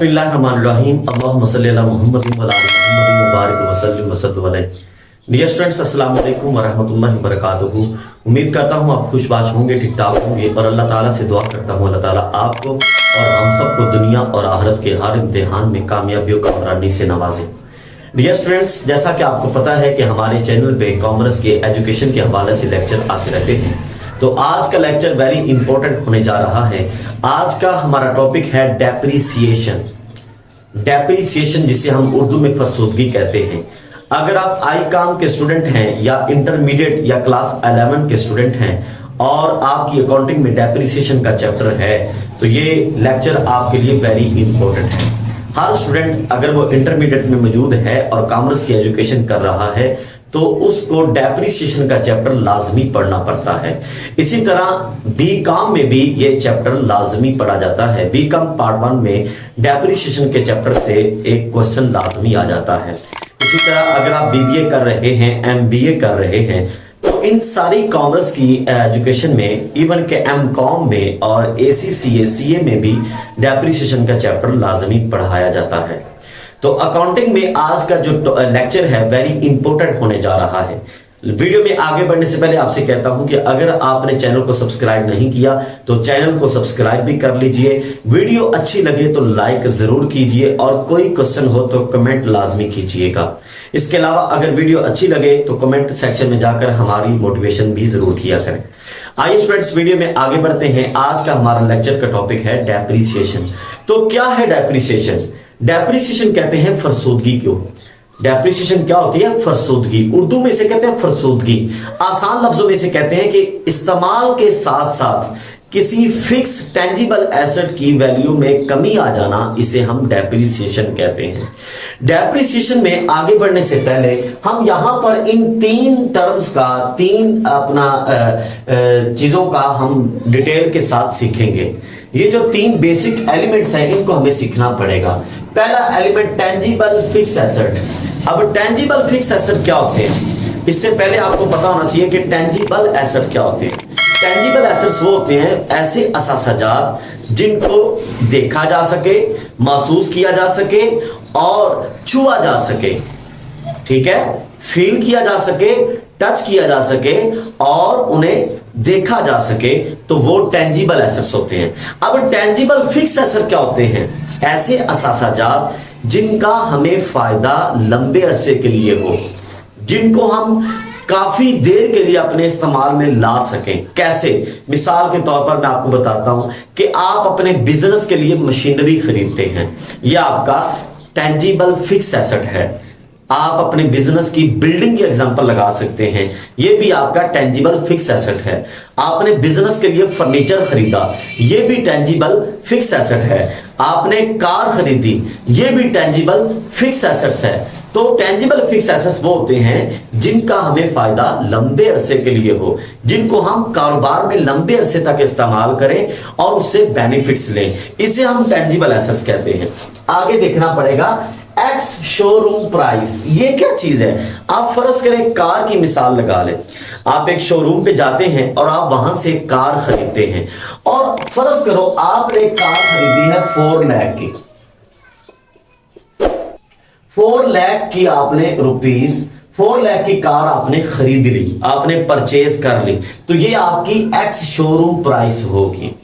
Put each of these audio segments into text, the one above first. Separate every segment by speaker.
Speaker 1: बिस्मिल्लाहिर्रहमानिर्रहीम अल्लाहुम्मा सल्ली अला मुहम्मदिन व अला आलि मुहम्मदिन व बारिक व सल्लिम व सल्लु अलैहि। डियर स्टूडेंट्स, अस्सलाम वालेकुम व रहमतुल्लाहि व बरकातुहू। उम्मीद करता हूँ आप खुशबाश होंगे, ठीक ठाक होंगे और अल्लाह ताला से दुआ करता हूँ अल्लाह ताला आपको और हम सबको दुनिया और आखिरत के हर इम्तिहान में कामयाबियों का हमरानी से नवाजे। डियर स्टूडेंट्स, जैसा कि आपको पता है कि हमारे चैनल पे कॉमर्स के एजुकेशन के हवाले से लेक्चर आते रहते हैं, तो आज का लेक्चर वेरी इंपॉर्टेंट होने जा रहा है। आज का हमारा टॉपिक है डेप्रीसिएशन। डेप्रीसिएशन जिसे हम उर्दू में फरसुदगी कहते हैं। अगर आप आईकॉम के स्टूडेंट हैं या इंटरमीडिएट या क्लास 11 के स्टूडेंट हैं और आपकी अकाउंटिंग में डेप्रीसिएशन का चैप्टर है, तो ये लेक्चर आपके लिए वेरी इंपॉर्टेंट है। हर स्टूडेंट अगर वो इंटरमीडिएट में मौजूद है और कॉमर्स की एजुकेशन कर रहा है तो उसको डेप्रीसिएशन का चैप्टर लाजमी पढ़ना पड़ता है। इसी तरह बीकॉम में भी ये चैप्टर लाजमी पढ़ा जाता है। बीकॉम पार्ट 1 में डेप्रीसिएशन के चैप्टर से एक क्वेश्चन लाजमी आ जाता है। इसी तरह अगर आप बीबीए कर रहे हैं, एमबीए कर रहे हैं, तो इन सारी कॉमर्स की एजुकेशन में इवन के एमकॉम में और एसीसीए सीए में भी डेप्रीसिएशन का चैप्टर लाजमी पढ़ाया जाता है। तो अकाउंटिंग में आज का जो लेक्चर है वेरी इंपॉर्टेंट होने जा रहा है। वीडियो में आगे बढ़ने से पहले आपसे कहता हूं कि अगर आपने चैनल को सब्सक्राइब नहीं किया तो चैनल को सब्सक्राइब भी कर लीजिए। वीडियो अच्छी लगे तो लाइक जरूर कीजिए और कोई क्वेश्चन हो तो कमेंट लाजमी कीजिएगा। इसके अलावा अगर वीडियो अच्छी लगे तो कमेंट सेक्शन में जाकर हमारी मोटिवेशन भी जरूर किया करें। आइए स्टूडेंट्स, वीडियो में आगे बढ़ते हैं। आज का हमारा लेक्चर का टॉपिक है डेप्रीसिएशन। तो क्या है डेप्रीसिएशन? डेप्रीसिएशन कहते हैं फरसुदगी को। डेप्रीसिएशन क्या होती है? फरसुदगी। उर्दू में इसे कहते हैं फरसुदगी। आसान लफ्जों में इसे कहते हैं कि इस्तेमाल के साथ साथ किसी फिक्स टेंजिबल एसेट की वैल्यू में कमी आ जाना, इसे हम डेप्रीसिएशन कहते हैं। डेप्रीसिएशन में आगे बढ़ने से पहले हम यहां पर इन तीन टर्म्स का, तीन अपना चीजों का हम डिटेल के साथ सीखेंगे। ये जो तीन बेसिक एलिमेंट्स हैं इनको हमें सीखना पड़ेगा। पहला एलिमेंट टेंजिबल फिक्स एसेट। अब टेंजिबल फिक्स एसेट क्या होते हैं? इससे पहले आपको पता होना चाहिए कि टेंजिबल एसेट क्या होते हैं। टेंजिबल एसेट्स वो होते हैं ऐसे असासाजात जिनको देखा जा सके, महसूस किया जा सके और छुआ जा सके, ठीक है, फील किया जा सके, टच किया जा सके और उन्हें देखा जा सके, तो वो टेंजिबल एसेट्स होते हैं। अब टेंजिबल फिक्स एसेट क्या होते हैं? ऐसे असासाजात जिनका हमें फायदा लंबे अरसे के लिए हो, जिनको हम काफी देर के लिए अपने इस्तेमाल में ला सकें। कैसे? मिसाल के तौर पर मैं आपको बताता हूं कि आप अपने बिजनेस के लिए मशीनरी खरीदते हैं, यह आपका टेंजिबल फिक्स एसेट है। आप अपने बिजनेस की बिल्डिंग की एग्जांपल लगा सकते हैं, यह भी आपका टेंजिबल फिक्स एसेट है। आपने बिजनेस के लिए फर्नीचर खरीदा, यह भी टेंजिबल फिक्स एसेट है। आपने कार खरीदी, यह भी टेंजिबल फिक्स एसेट्स है। तो टेंजिबल फिक्स एसेट्स वो होते हैं जिनका हमें फायदा लंबे अरसे के लिए हो, जिनको हम कारोबार में लंबे अरसे तक इस्तेमाल करें और उससे बेनिफिट्स लें, इसे हम टेंजिबल एसेट्स कहते हैं। आगे देखना पड़ेगा एक्स शोरूम प्राइस। ये क्या चीज है? आप फर्ज करें कार की मिसाल लगा लें। आप एक शोरूम पे जाते हैं और आप वहां से कार खरीदते हैं और फर्ज करो आपने कार खरीदी है 4 लाख की। 4 लाख की आपने रुपीस, 4 लाख की कार आपने खरीद ली, आपने परचेज कर ली, तो ये आपकी एक्स शोरूम प्राइस होगी।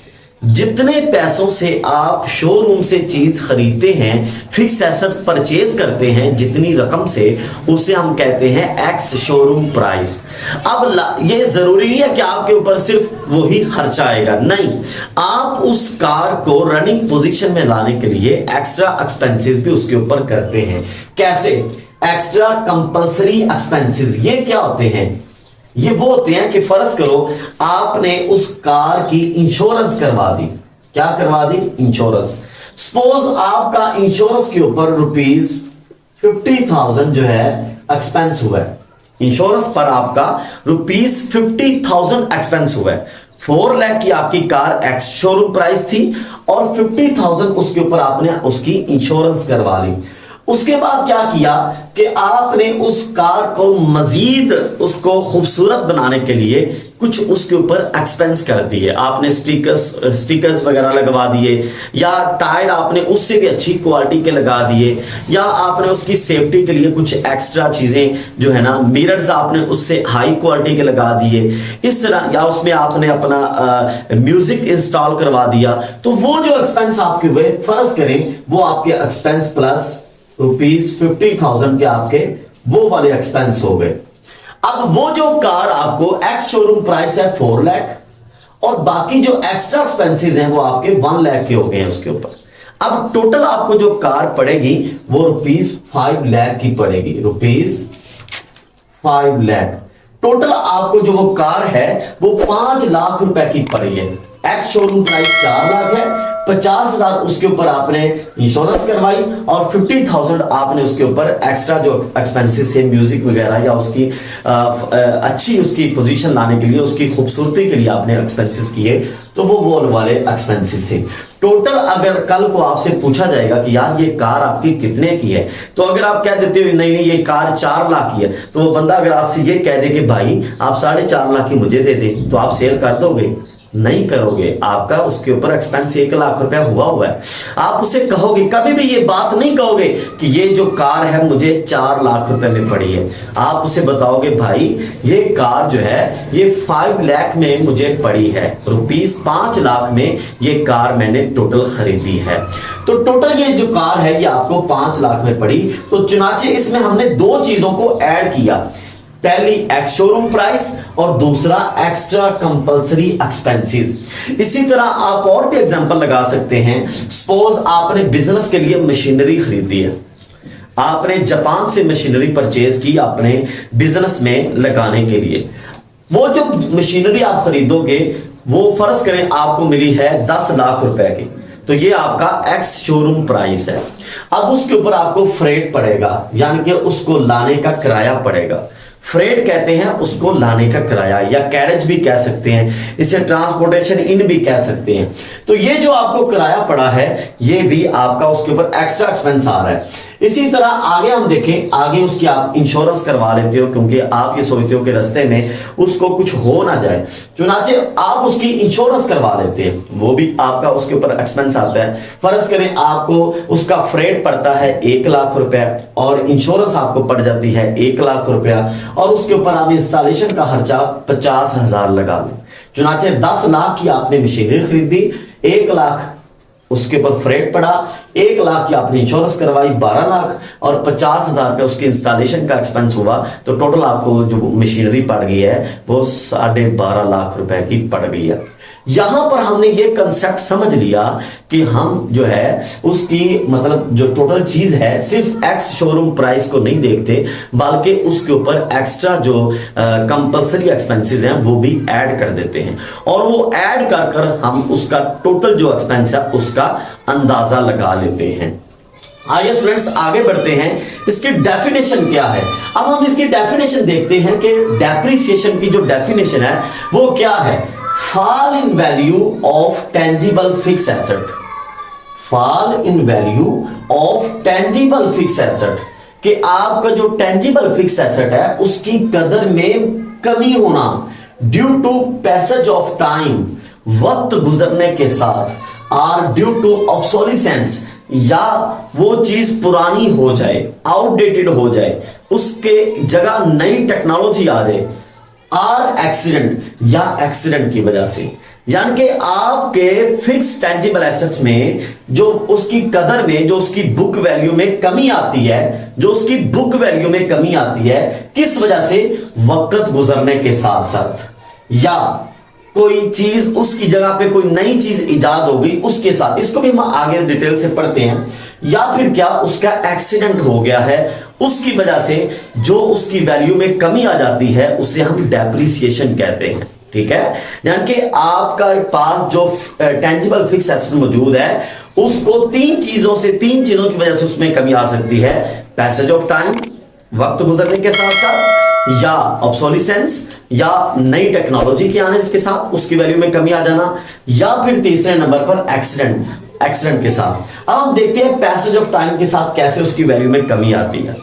Speaker 1: जितने पैसों से आप शोरूम से चीज खरीदते हैं, फिक्स एसेट परचेज करते हैं, जितनी रकम से, उसे हम कहते हैं एक्स शोरूम प्राइस। अब ये जरूरी नहीं है कि आपके ऊपर सिर्फ वही खर्चा आएगा, नहीं, आप उस कार को रनिंग पोजीशन में लाने के लिए एक्स्ट्रा एक्सपेंसेस भी उसके ऊपर करते हैं। कैसे? Extra compulsory expenses. ये क्या होते हैं? ये वो होते हैं कि फर्ज करो आपने उस कार की इंश्योरेंस करवा दी। क्या करवा दी? इंश्योरेंस। सपोज आपका इंश्योरेंस के ऊपर रुपीस 50,000 जो है एक्सपेंस हुआ है। इंश्योरेंस पर आपका रुपीस 50,000 एक्सपेंस हुआ है। 4 लाख की आपकी कार एक्स शोरूम प्राइस थी और 50,000 उसके ऊपर आपने उसकी इंश्योरेंस करवा ली। उसके बाद क्या किया कि आपने उस कार को मजीद उसको खूबसूरत बनाने के लिए कुछ उसके ऊपर एक्सपेंस कर दिए, आपने स्टिकर्स वगैरह लगवा दिए, या टायर आपने उससे भी अच्छी क्वालिटी के लगा दिए, या आपने उसकी सेफ्टी के लिए कुछ एक्स्ट्रा चीजें जो है ना, मिरर्स आपने उससे हाई क्वालिटी के लगा दिए इस तरह, या उसमें आपने अपना म्यूजिक इंस्टॉल करवा दिया, तो वो जो एक्सपेंस आपके हुए, फर्ज करें वो आपके एक्सपेंस प्लस ₹50,000 के आपके वो वाले एक्सपेंस हो गए। अब वो जो कार आपको एक्स शोरूम प्राइस है 4 लाख, और बाकी जो एक्स्ट्रा एक्सपेंसेस हैं वो आपके 1 लाख के हो गए हैं उसके ऊपर। अब टोटल आपको जो कार पड़ेगी वो ₹5 लाख की पड़ेगी, ₹5 लाख। टोटल आपको जो वो कार है वो 5 लाख रुपए की पड़ी है। एक्स शोरूम प्राइस 4 लाख है, 50,000 उसके ऊपर आपने इंश्योरेंस करवाई, और 50,000 आपने उसके ऊपर एक्स्ट्रा जो एक्सपेंसेस थे म्यूजिक वगैरह या उसकी अच्छी उसकी पोजीशन लाने के लिए, उसकी खूबसूरती के लिए आपने एक्सपेंसेस किए, तो वो वाले एक्सपेंसेस थे। टोटल अगर कल को आपसे पूछा जाएगा कि यार ये कार आपकी कितने की है, तो अगर आप कह देते हो नहीं ये कार 4 लाख की है, तो वो बंदा अगर आपसे ये कह दे कि भाई आप 4.5 लाख की मुझे दे दे, तो आप सेल कर दोगे? नहीं करोगे, आपका उसके ऊपर एक्सपेंस 1 लाख रुपया हुआ है। आप उसे कहोगे, कभी भी ये बात नहीं कहोगे कि ये जो कार है मुझे 4 लाख रुपए में पड़ी है। आप उसे बताओगे भाई ये कार जो है ये 5 लाख में मुझे पड़ी है, ₹5 लाख में ये कार मैंने टोटल खरीदी है। तो टोटल ये जो कार है ये आपको 5 लाख में पड़ी। तो चुनाचे इसमें हमने 2 चीजों को ऐड किया, पहली एक्स शोरूम प्राइस और दूसरा एक्स्ट्रा कंपल्सरी एक्सपेंसेस। इसी तरह आप और भी एग्जांपल लगा सकते हैं। सपोज आपने बिजनेस के लिए मशीनरी खरीदी है, आपने जापान से मशीनरी परचेज की अपने बिजनेस में लगाने के लिए। वो जो मशीनरी आप खरीदोगे वो फर्ज करें आपको मिली है 10 लाख रुपए की, तो ये आपका एक्स शोरूम प्राइस है। अब उसके ऊपर आपको फ्रेट पड़ेगा, यानी कि उसको लाने का किराया पड़ेगा। फ्रेट कहते हैं उसको लाने का किराया, या कैरेज भी कह सकते हैं, इसे ट्रांसपोर्टेशन इन भी कह सकते हैं। तो ये जो आपको किराया पड़ा है ये भी आपका उसके ऊपर एक्स्ट्रा एक्सपेंस आ रहा है। इसी तरह आगे हम देखें, आगे उसकी आप इंश्योरेंस करवा लेते हो, क्योंकि आप ये सोचते हो कि रास्ते में उसको कुछ हो ना जाए, चुनाचे आप उसकी इंश्योरेंस करवा लेते हैं, वो भी आपका उसके ऊपर एक्सपेंस आता है। फर्ज करें आपको उसका फ्रेट पड़ता है 1 लाख रुपए और इंश्योरेंस आपको पड़ जाती है 1 लाख रुपया, और उसके ऊपर आप इंस्टॉलेशन का खर्चा 50,000 लगा लें। चुनाचे 10 लाख की आपने मशीनरी खरीदी, 1 लाख उसके ऊपर फ्रेट पड़ा, 1 लाख की आपने इंश्योरेंस करवाई 12 लाख, और 50,000 रुपये उसके इंस्टॉलेशन का एक्सपेंस हुआ, तो टोटल आपको जो मशीनरी पड़ गई है वो 12.5 लाख रुपए की पड़ गई है। यहां पर हमने ये कंसेप्ट समझ लिया कि हम जो है उसकी मतलब जो टोटल चीज है सिर्फ एक्स शोरूम प्राइस को नहीं देखते, बल्कि उसके ऊपर एक्स्ट्रा जो कंपल्सरी एक्सपेंसेस हैं वो भी ऐड कर देते हैं, और वो ऐड कर कर हम उसका टोटल जो एक्सपेंस है उसका अंदाजा लगा लेते हैं। आइए स्टूडेंट्स आगे बढ़ते हैं, इसकी डेफिनेशन क्या है। अब हम इसकी डेफिनेशन देखते हैं कि डेप्रिसिएशन की जो डेफिनेशन है वो क्या है। Fall in value of tangible fix asset, fall in value of tangible fix asset, कि आपका जो टेंजिबल फिक्स एसेट है उसकी कदर में कमी होना due to passage of time, वक्त गुजरने के साथ, और ड्यू टू ऑब्सोलिसेंस, या वो चीज पुरानी हो जाए, आउटडेटेड हो जाए, उसके जगह नई टेक्नोलॉजी आ जाए, और एक्सीडेंट या एक्सीडेंट की वजह से। यानी कि आपके फिक्स टेंजिबल एसेट्स में जो उसकी कदर में, जो उसकी बुक वैल्यू में कमी आती है, जो उसकी बुक वैल्यू में कमी आती है किस वजह से, वक्त गुजरने के साथ साथ, या कोई चीज उसकी जगह पे कोई नई चीज इजाद हो गई उसके साथ, इसको भी हम आगे डिटेल से पढ़ते हैं, या फिर क्या उसका एक्सीडेंट हो गया है उसकी वजह से जो उसकी वैल्यू में कमी आ जाती है उसे हम डेप्रिसिएशन कहते हैं। ठीक है, यानी कि आपका पास जो टेंजिबल फिक्स एसेट मौजूद है उसको तीन चीजों की वजह से उसमें कमी आ सकती है। पैसेज ऑफ टाइम, वक्त गुजरने के साथ साथ, या ऑब्सोलिसेंस, या नई टेक्नोलॉजी के आने के साथ उसकी वैल्यू में कमी आ जाना, या फिर तीसरे नंबर पर एक्सीडेंट के साथ। अब हम देखते हैं पैसेज ऑफ टाइम के साथ कैसे उसकी वैल्यू में कमी आती है।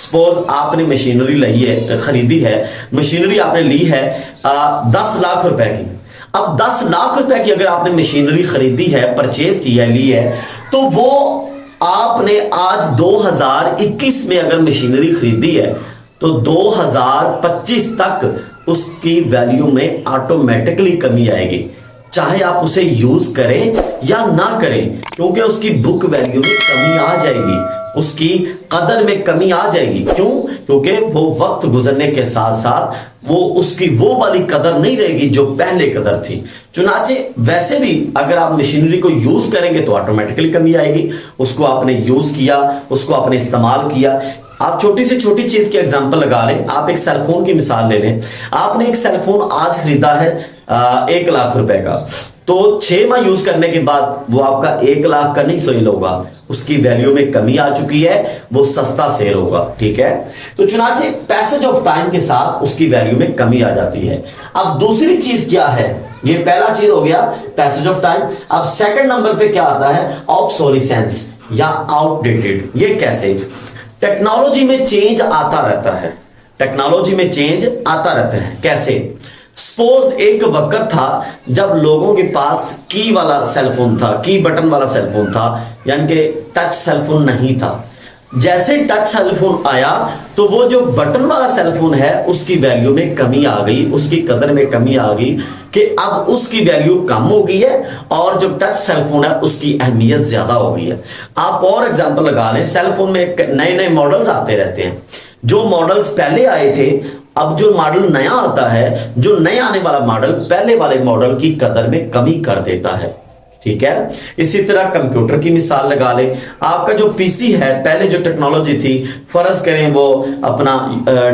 Speaker 1: सपोज आपने मशीनरी ली है, खरीदी है, मशीनरी आपने ली है 10 लाख रुपए की। अब 10 लाख रुपए की अगर आपने मशीनरी खरीदी है, परचेज की है, ली है, तो वो आपने आज 2021 में अगर मशीनरी खरीदी है तो 2025 तक उसकी वैल्यू में ऑटोमेटिकली कमी आएगी, चाहे आप उसे यूज करें या ना करें, क्योंकि उसकी बुक वैल्यू में कमी आ जाएगी, उसकी कदर में कमी आ जाएगी। क्यों? क्योंकि वो वक्त गुजरने के साथ साथ वो उसकी वो वाली कदर नहीं रहेगी जो पहले कदर थी। चुनाचे वैसे भी अगर आप मशीनरी को यूज करेंगे तो ऑटोमेटिकली कमी आएगी। उसको आपने यूज किया, उसको आपने इस्तेमाल किया। आप छोटी से छोटी चीज की एग्जांपल लगा लें, आप एक सेलफोन की मिसाल ले लें। आपने एक सेलफोन आज खरीदा है 1 लाख रुपए का, तो 6 माह यूज करने के बाद वो आपका 1 लाख का नहीं सेल होगा, उसकी वैल्यू में कमी आ चुकी है, वो सस्ता सेल होगा। ठीक है, तो चुनाचे पैसेज ऑफ टाइम के साथ उसकी वैल्यू में कमी आ जाती है। अब दूसरी चीज क्या है, ये पहला चीज हो गया पैसेज ऑफ टाइम। अब सेकंड नंबर पे क्या आता है, ऑब्सोलिसेंस या आउटडेटेड। ये कैसे? टेक्नोलॉजी में चेंज आता रहता है, टेक्नोलॉजी में चेंज आता रहता है। कैसे? सपोज एक वक्त था जब लोगों के पास की वाला सेलफोन था, की बटन वाला सेलफोन था, यानी कि टच सेलफोन नहीं था। जैसे टच सेलफोन आया तो वो जो बटन वाला सेलफोन है उसकी वैल्यू में कमी आ गई, उसकी कदर में कमी आ गई कि अब उसकी वैल्यू कम हो गई है और जो टच सेलफोन है उसकी अहमियत ज्यादा हो गई है। आप और एग्जांपल लगा लें, सेलफोन में नए नए मॉडल्स आते रहते हैं। जो मॉडल्स पहले आए थे, अब जो मॉडल नया आता है, जो नया आने वाला मॉडल पहले वाले मॉडल की कदर में कमी कर देता है। ठीक है, इसी तरह कंप्यूटर की मिसाल लगा ले। आपका जो पीसी है, पहले जो टेक्नोलॉजी थी, फर्ज करें वो अपना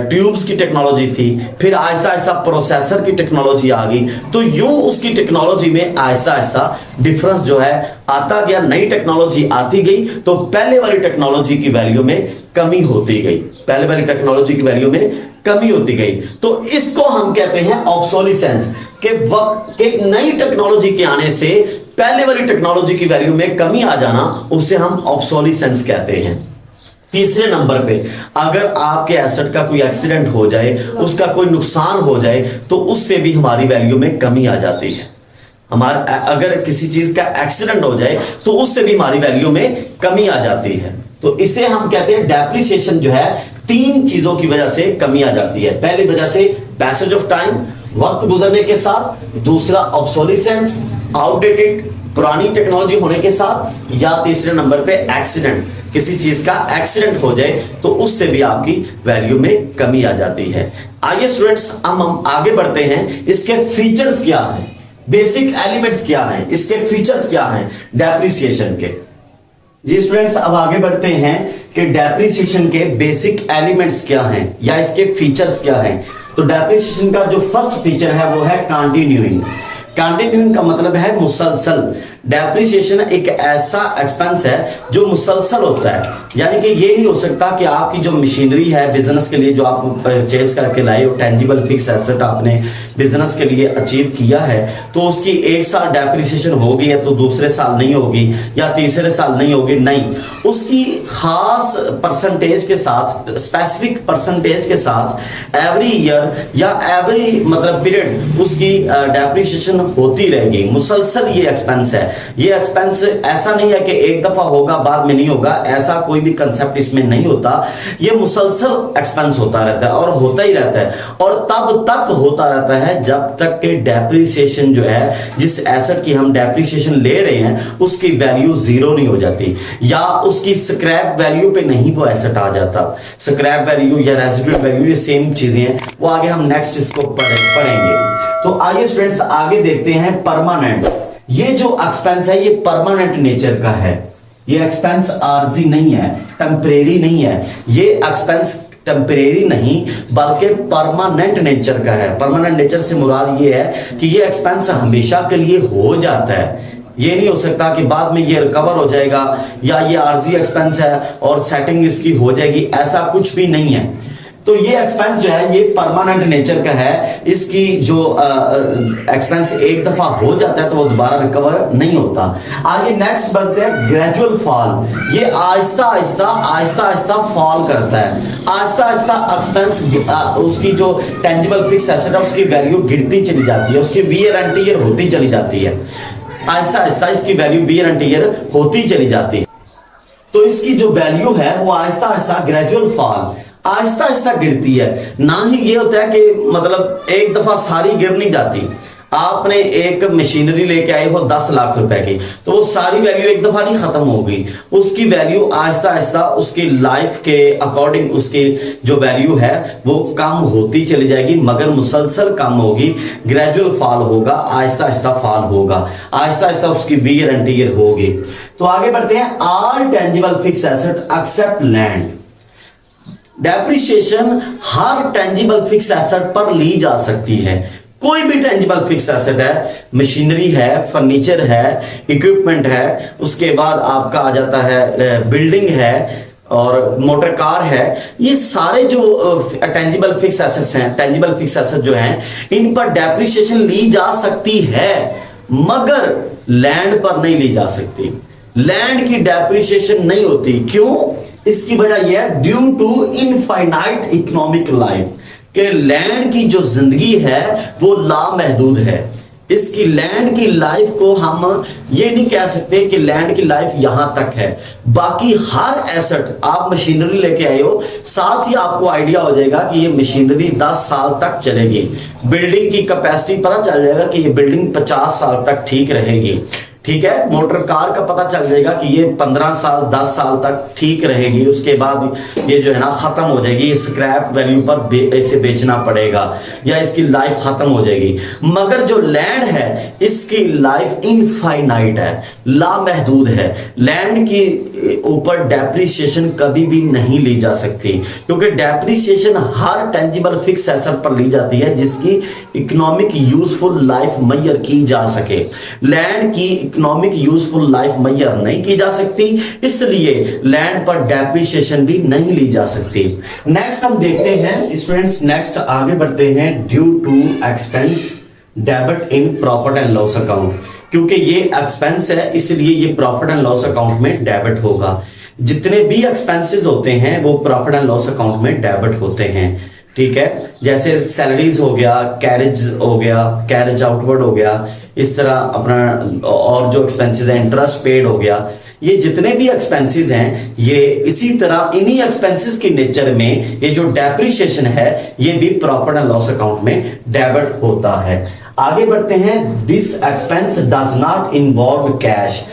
Speaker 1: ट्यूब्स की टेक्नोलॉजी थी, फिर आहिस्ता आहिस्ता प्रोसेसर की टेक्नोलॉजी आ गई, तो यूं उसकी टेक्नोलॉजी में आहिस्ता आहिस्ता डिफरेंस जो है आता गया, नई टेक्नोलॉजी आती गई, तो पहले वाली टेक्नोलॉजी की वैल्यू में कमी होती गई, पहले वाली टेक्नोलॉजी की वैल्यू में कमी होती गई। तो इसको हम कहते हैं ऑब्सोलिसेंस, के वक्त के नई टेक्नोलॉजी के आने से पहले वाली टेक्नोलॉजी की वैल्यू में कमी आ जाना, उसे हम ऑब्सोलिसेंस कहते हैं। तीसरे नंबर पे, अगर आपके एसेट का कोई एक्सीडेंट हो जाए, उसका कोई नुकसान हो जाए, तो उससे भी हमारी वैल्यू में कमी आ जाती है। हमारा अगर किसी चीज का एक्सीडेंट हो जाए तो उससे भी हमारी वैल्यू में कमी आ जाती है। तो इसे हम कहते हैं डेप्रिसिएशन जो है, 3 चीजों की वजह से कमी आ जाती है। पहली वजह से पैसेज ऑफ टाइम, वक्त गुजरने के साथ, दूसरा ऑब्सोलिसेंस, आउटडेटेड, पुरानी टेक्नोलॉजी होने के साथ, या तीसरे नंबर पे एक्सीडेंट, किसी चीज का एक्सीडेंट हो जाए तो उससे भी आपकी वैल्यू में कमी आ जाती है। आइए स्टूडेंट्स, हम आगे बढ़ते हैं। इसके फीचर्स क्या हैं, बेसिक एलिमेंट्स क्या हैं, इसके फीचर्स क्या हैं डेप्रिसिएशन के। जी स्टूडेंट्स, अब आगे बढ़ते हैं कि डेप्रिसिएशन के बेसिक एलिमेंट्स क्या हैं या इसके फीचर्स क्या हैं। तो डेप्रिसिएशन का जो फर्स्ट फीचर है वो है कंटिन्यूइंग। कंटिन्यूइंग का मतलब है मुसलसल। डेप्रिसिएशन एक ऐसा एक्सपेंस है जो मुसलसल होता है, यानी कि ये नहीं हो सकता कि आपकी जो मशीनरी है बिजनेस के लिए जो आप परचेज करके लाए हो, टेंजिबल फिक्स एसेट आपने बिजनेस के लिए अचीव किया है, तो उसकी 1 साल डेप्रिसिएशन हो गई है तो दूसरे साल नहीं होगी या तीसरे साल नहीं होगी। नहीं, उसकी खास परसेंटेज के साथ, स्पेसिफिक परसेंटेज के साथ एवरी ईयर या एवरी मतलब पीरियड उसकी डेप्रिसिएशन होती रहेगी। मुसलसल ये एक्सपेंस है। ये एक्सपेंस ऐसा नहीं है कि एक दफा होगा बाद में नहीं होगा, ऐसा कोई भी कंसेप्ट इसमें नहीं होता। ये मुसलसल एक्सपेंस होता रहता है और होता ही रहता है, और तब तक होता रहता है जब तक कि डेप्रिसिएशन जो है, जिस एसेट की हम डेप्रिसिएशन ले रहे हैं, उसकी वैल्यू 0 नहीं हो जाती या उसकी स्क्रैप वैल्यू पे नहीं वो एसेट आ जाता। स्क्रैप वैल्यू या रेसिडुअल वैल्यू ये सेम चीजें हैं, वो आगे हम नेक्स्ट इसको पढ़ेंगे। तो आइए स्टूडेंट्स आगे देखते हैं परमानेंट। ये जो एक्सपेंस है ये परमानेंट नेचर का है, ये एक्सपेंस आरजी नहीं है, टेम्परेरी नहीं है। ये एक्सपेंस टेम्परेरी नहीं बल्कि परमानेंट नेचर का है। परमानेंट नेचर से मुराद ये है कि ये एक्सपेंस हमेशा के लिए हो जाता है। ये नहीं हो सकता कि बाद में ये रिकवर हो जाएगा या ये आरजी एक्सपेंस है और सेटिंग इसकी हो जाएगी, ऐसा कुछ भी नहीं है। तो ये एक्सपेंस जो है ये परमानेंट नेचर का है, इसकी जो एक्सपेंस एक दफा हो जाता है तो वो दोबारा रिकवर नहीं होता। आगे नेक्स्ट बढ़ते हैं ग्रेजुअल फॉल। ये आहिस्ता आहिस्ता फॉल करता है, आहिस्ता आहिस्ता एक्सपेंस उसकी जो टेंजिबल फिक्स एसेट है उसकी वैल्यू गिरती चली जाती है, उसकी वियर एंड टियर होती चली जाती है, आहिस्ता आहिस्ता इसकी वैल्यू वियर एंड टियर होती चली जाती है। तो इसकी जो वैल्यू है वो आहिस्ता आहिस्ता ग्रेजुअल फॉल आहिस्ता आहिस्ता गिरती है। ना ही ये होता है कि मतलब एक दफा सारी गिर नहीं जाती। आपने एक मशीनरी लेके आए हो 10 लाख रुपए की, तो वो सारी वैल्यू एक दफा नहीं खत्म होगी, उसकी वैल्यू आहिस्ता आहिस्ता उसकी लाइफ के अकॉर्डिंग उसकी जो वैल्यू है वो कम होती चली जाएगी, मगर मुसलसल कम होगी। ग्रेजुअल फॉल होगा, आहिस्ता आहिस्ता फॉल होगा, आहिस्ता आहिस्ता उसकी वियर एंड टियर होगी। तो आगे बढ़ते हैं। All tangible fix asset except land. Depreciation हर टेंजिबल फिक्स एसेट पर ली जा सकती है। कोई भी टेंजिबल फिक्स एसेट है, मशीनरी है, फर्नीचर है, इक्विपमेंट है, उसके बाद आपका आ जाता है बिल्डिंग है और मोटर कार है, ये सारे जो टेंजिबल फिक्स एसेट्स हैं, टेंजिबल फिक्स एसेट जो हैं, इन पर डेप्रिसिएशन ली जा सकती है, मगर लैंड पर नहीं ली जा सकती। लैंड की डेप्रिसिएशन नहीं होती। क्यों? इसकी वजह यह है due to infinite economic life, कि लैंड की जो जिंदगी है वो लामहदूद है। इसकी लैंड की लाइफ को हम ये नहीं कह सकते कि लैंड की लाइफ यहां तक है। बाकी हर एसेट, आप मशीनरी लेके आए हो, साथ ही आपको आइडिया हो जाएगा कि ये मशीनरी 10 साल तक चलेगी। बिल्डिंग की कैपेसिटी पता चल जाएगा कि ये बिल्डिंग 50 साल तक ठीक रहेगी, ठीक है। मोटर कार का पता चल जाएगा कि ये 15 साल 10 साल तक ठीक रहेगी, उसके बाद ये जो है ना खत्म हो जाएगी, स्क्रैप वैल्यू पर इसे बेचना पड़ेगा या इसकी लाइफ खत्म हो जाएगी। मगर जो लैंड है इसकी लाइफ इनफाइनाइट है, लामहदूद है। लैंड की ऊपर डेप्रिसिएशन कभी भी नहीं ली जा सकती, क्योंकि डेप्रिसिएशन हर टेंजिबल फिक्स एसेट पर ली जाती है जिसकी इकोनॉमिक यूजफुल लाइफ मैयर की जा सके। लैंड की इकोनॉमिक यूजफुल लाइफ मैयर नहीं की जा सकती, इसलिए लैंड पर डेप्रिसिएशन भी नहीं ली जा सकती। नेक्स्ट हम देखते हैं स्टूडेंट्स, नेक्स्ट आगे बढ़ते हैं। Due to expense debit in profit and loss account. क्योंकि ये एक्सपेंस है इसलिए ये प्रॉफिट एंड लॉस अकाउंट में डेबिट होगा। जितने भी एक्सपेंसेस होते हैं वो प्रॉफिट एंड लॉस अकाउंट में डेबिट होते हैं, ठीक है। जैसे सैलरीज हो गया, कैरेज हो गया, कैरेज आउटवर्ड हो गया, इस तरह अपना और जो एक्सपेंसेस है, इंटरेस्ट पेड हो गया, ये जितने भी एक्सपेंसेस हैं ये इसी तरह इन्हीं एक्सपेंसेस की नेचर में ये जो डेप्रिसिएशन है ये भी प्रॉफिट एंड लॉस अकाउंट में डेबिट होता है। आगे बढ़ते हैं। This expense does not involve cash.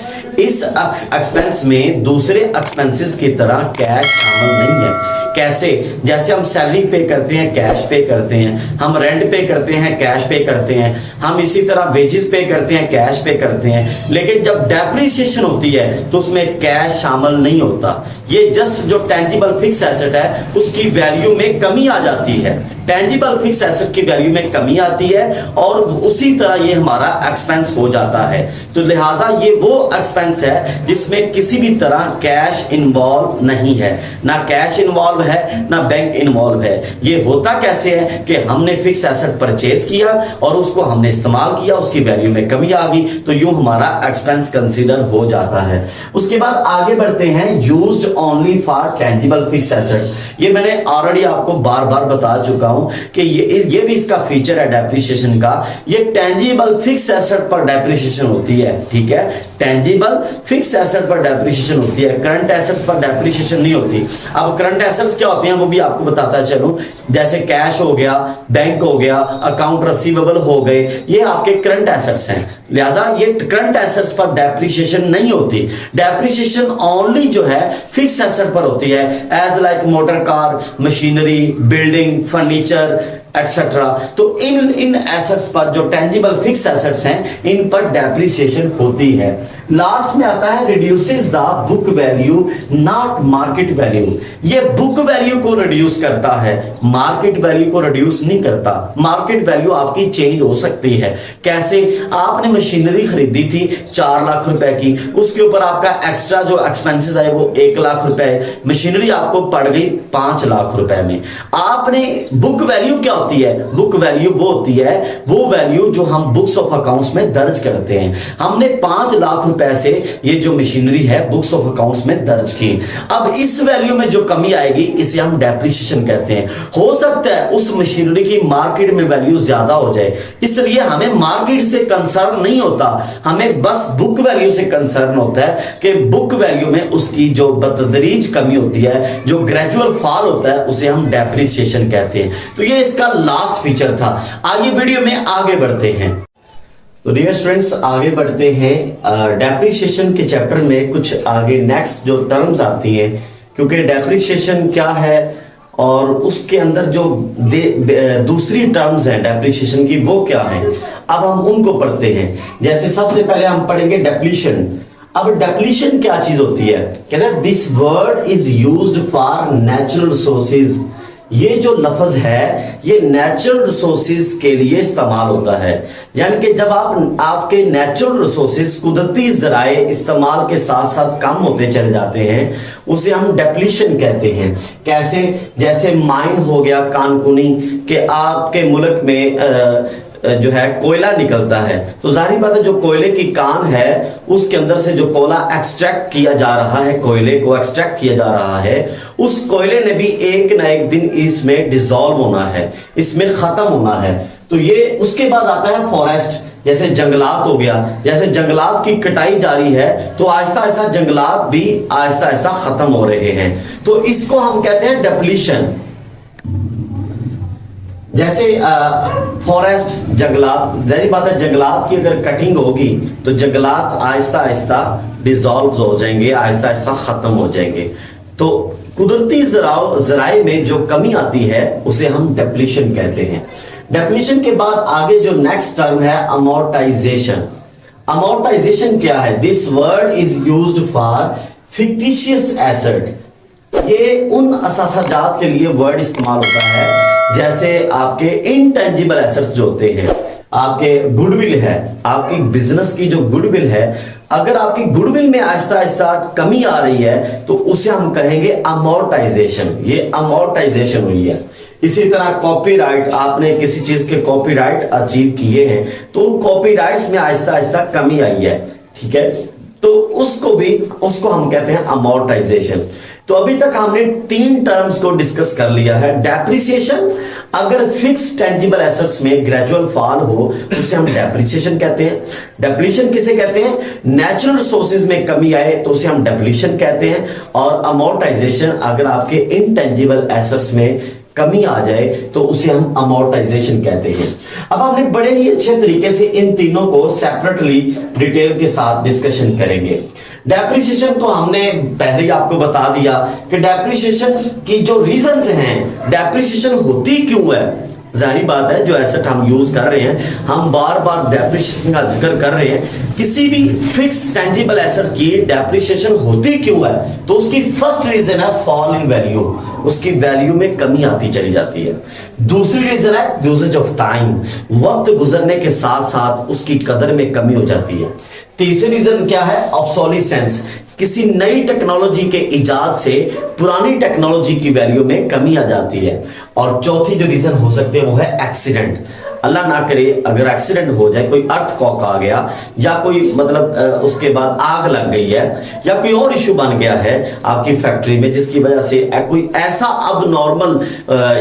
Speaker 1: इस एक्सपेंस में दूसरे एक्सपेंसेस की तरह कैश शामिल नहीं है। कैसे? जैसे हम सैलरी पे करते हैं कैश पे करते हैं, हम रेंट पे करते हैं कैश पे करते हैं, हम इसी तरह वेजेस पे करते हैं कैश पे करते हैं, लेकिन जब डेप्रिसिएशन होती है तो उसमें कैश शामिल नहीं होता। ये जस्ट जो टेंजिबल फिक्स एसेट है उसकी वैल्यू में कमी आ जाती है, टेंजिबल फिक्स एसेट की वैल्यू में कमी आती है और उसी तरह ये हमारा एक्सपेंस हो जाता है। तो लिहाजा ये वो एक्सपेंस है जिसमें किसी भी तरह कैश इन्वॉल्व नहीं है, ना कैश इन्वॉल्व है ना बैंक इन्वॉल्व है। ये होता कैसे है कि हमने फिक्स एसेट परचेज किया और उसको हमने इस्तेमाल किया, उसकी वैल्यू में कमी आ गई, तो यूं हमारा एक्सपेंस कंसीडर हो जाता है। उसके बाद आगे बढ़ते हैं। Used only for tangible fix asset. ये मैंने ऑलरेडी आपको बार बार बता चुका हूं कि ये भी इसका फीचर है डेप्रिसिएशन का। ये टेंजिबल फिक्स एसेट पर डेप्रिसिएशन होती है, ठीक है। टेंजिबल फिक्स एसेट पर डेप्रिसिएशन होती है, करंट एसेट्स पर डेप्रिसिएशन नहीं होती। अब करंट एसेट्स क्या होते हैं वो भी आपको बताता चलूं। जैसे कैश हो गया, बैंक हो गया, अकाउंट रिसीवेबल हो गए, ये आपके करंट एसेट्स हैं। लिहाजा ये करंट एसेट्स पर डेप्रिसिएशन नहीं होती। डेप्रिसिएशन ओनली जो है फिक्स एसेट पर होती है, as like motor car, machinery, building, furniture etcetera. तो इन एसेट्स पर जो टेंजिबल फिक्स एसेट्स हैं इन पर डेप्रिसिएशन होती है। लास्ट में आता है reduces the book value not market value. ये बुक वैल्यू को रिड्यूस करता है, मार्केट वैल्यू को रिड्यूस नहीं करता। मार्केट वैल्यू आपकी चेंज हो सकती है। कैसे? आपने मशीनरी खरीदी थी 4 लाख रुपए की, उसके ऊपर आपका एक्स्ट्रा जो एक्सपेंसेस आए वो 1 लाख रुपए, मशीनरी आपको पड़ गई 5 लाख रुपए में। आपने बुक वैल्यू क्या होती है? बुक वैल्यू वो होती है, वो वैल्यू जो हम बुक्स ऑफ अकाउंट्स में दर्ज करते हैं। हमने 5 लाख रुपए से ये जो मशीनरी है बुक्स ऑफ अकाउंट्स में दर्ज की। अब इस वैल्यू में जो कमी आएगी इसे हम डेप्रिसिएशन कहते हैं। हो सकता है उस मशीनरी की मार्केट में वैल्यू ज्यादा हो जाए, इसलिए हमें मार्केट से कंसर्न नहीं होता, हमें बस बुक वैल्यू से कंसर्न होता है कि बुक वैल्यू में उसकी जो बतदरीज कमी होती है, जो ग्रेजुअल फॉल होता है, उसे हम डेप्रिसिएशन कहते हैं। तो ये इसका लास्ट फीचर था। आगे वीडियो में आगे बढ़ते हैं। तो डियर स्टूडेंट्स, आगे बढ़ते हैं। डेप्रिसिएशन के चैप्टर में कुछ आगे नेक्स्ट जो टर्म्स आती हैं, क्योंकि डेप्रिसिएशन क्या है और उसके अंदर जो दूसरी टर्म्स हैं डेप्रिसिएशन की वो क्या है, अब हम उनको पढ़ते हैं। जैसे सबसे पहले हम पढ़ेंगे डेप्लीशन। अब डेप्लीशन क्या चीज होती है? कहते हैं this word is used for natural resources. ये जो लफ्ज है ये नेचुरल रिसोर्सेज के लिए इस्तेमाल होता है, यानी कि जब आपके नेचुरल रिसोर्सेज कुदरती जराए इस्तेमाल के साथ साथ कम होते चले जाते हैं, उसे हम डेप्लीशन कहते हैं। कैसे? जैसे माइन हो गया कानकुनी, कि आपके मुल्क में जो है कोयला निकलता है, तो जाहिर बात है जो कोयले की कान है उसके अंदर से जो कोयला एक्सट्रैक्ट किया जा रहा है, कोयले को एक्सट्रैक्ट किया जा रहा है, उस कोयले ने भी एक ना एक दिन इसमें डिसॉल्व होना है, इसमें खत्म होना है। तो ये उसके बाद आता है फॉरेस्ट, जैसे जंगलात हो गया, जैसे जंगलात की कटाई जारी है तो आहिस्ता आहिस्ता जंगलात भी आहिस्ता आहिस्ता खत्म हो रहे हैं, तो इसको हम कहते हैं डेप्लीशन। जैसे फॉरेस्ट, जंगलात, जाहिर बात है जंगलात की अगर कटिंग होगी तो जंगलात आहिस्ता आहिस्ता डिसॉल्व हो जाएंगे, आहिस्ता आहिस्ता खत्म हो जाएंगे। तो कुदरती जराए में जो कमी आती है उसे हम डेप्लीशन कहते हैं। डेप्लीशन के बाद आगे जो नेक्स्ट टर्म है अमोर्टाइजेशन। अमोर्टाइजेशन क्या है? This word is used for fictitious asset. ये उन असासाजात के लिए वर्ड इस्तेमाल होता है जैसे आपके इनटेंजिबल एसेट्स जो होते हैं, आपके गुडविल है, आपकी बिजनेस की जो गुडविल है, अगर आपकी गुडविल में आहिस्ता आहिस्ता कमी आ रही है तो उसे हम कहेंगे अमोर्टाइजेशन। ये अमोर्टाइजेशन हुई है। इसी तरह कॉपीराइट, आपने किसी चीज के कॉपीराइट अचीव किए हैं तो उन कॉपीराइट्स में आहिस्ता आहिस्ता कमी आई है, ठीक है, तो उसको हम कहते हैं अमोर्टाइजेशन। तो अभी तक हमने 3 टर्म्स को डिस्कस कर लिया है। डेप्रिसिएशन, अगर फिक्स टेंजिबल एसेट्स में ग्रेजुअल फॉल हो उसे हम डेप्रिसिएशन कहते हैं। डेप्लीशन किसे कहते हैं? नेचुरल रिसोर्सेज में कमी आए तो उसे हम डेप्लीशन कहते हैं। और अमोर्टाइजेशन, अगर आपके इनटेंजिबल एसेट्स में कमी आ जाए तो उसे हम अमोर्टाइजेशन कहते हैं। अब हमने बड़े ही अच्छे तरीके से इन तीनों को सेपरेटली डिटेल के साथ डिस्कशन करेंगे। डेप्रिसिएशन तो हमने पहले ही आपको बता दिया कि डेप्रिसिएशन की जो रीजंस हैं, डेप्रिसिएशन होती क्यों है। जाहिर बात है जो एसेट हम यूज कर रहे हैं, हम बार बार डेप्रिसिएशन का जिक्र कर रहे हैं, किसी भी फिक्स टेंजिबल एसेट की डेप्रिसिएशन होती क्यों है, तो उसकी फर्स्ट रीजन है फॉल इन वैल्यू, उसकी वैल्यू में कमी आती चली जाती है। दूसरी रीजन है यूजेज ऑफ टाइम, वक्त गुजरने के साथ साथ उसकी कदर में कमी हो जाती है। तीसरी रीजन क्या है? ऑब्सोलिसेंस, किसी नई टेक्नोलॉजी के इजाद से पुरानी टेक्नोलॉजी की वैल्यू में कमी आ जाती है। और चौथी जो रीजन हो सकते हैं वो है एक्सीडेंट। अल्लाह ना करे अगर एक्सीडेंट हो जाए, कोई अर्थक्वेक आ गया या कोई मतलब उसके बाद आग लग गई है या कोई और इशू बन गया है आपकी फैक्ट्री में, जिसकी वजह से कोई ऐसा अब नॉर्मल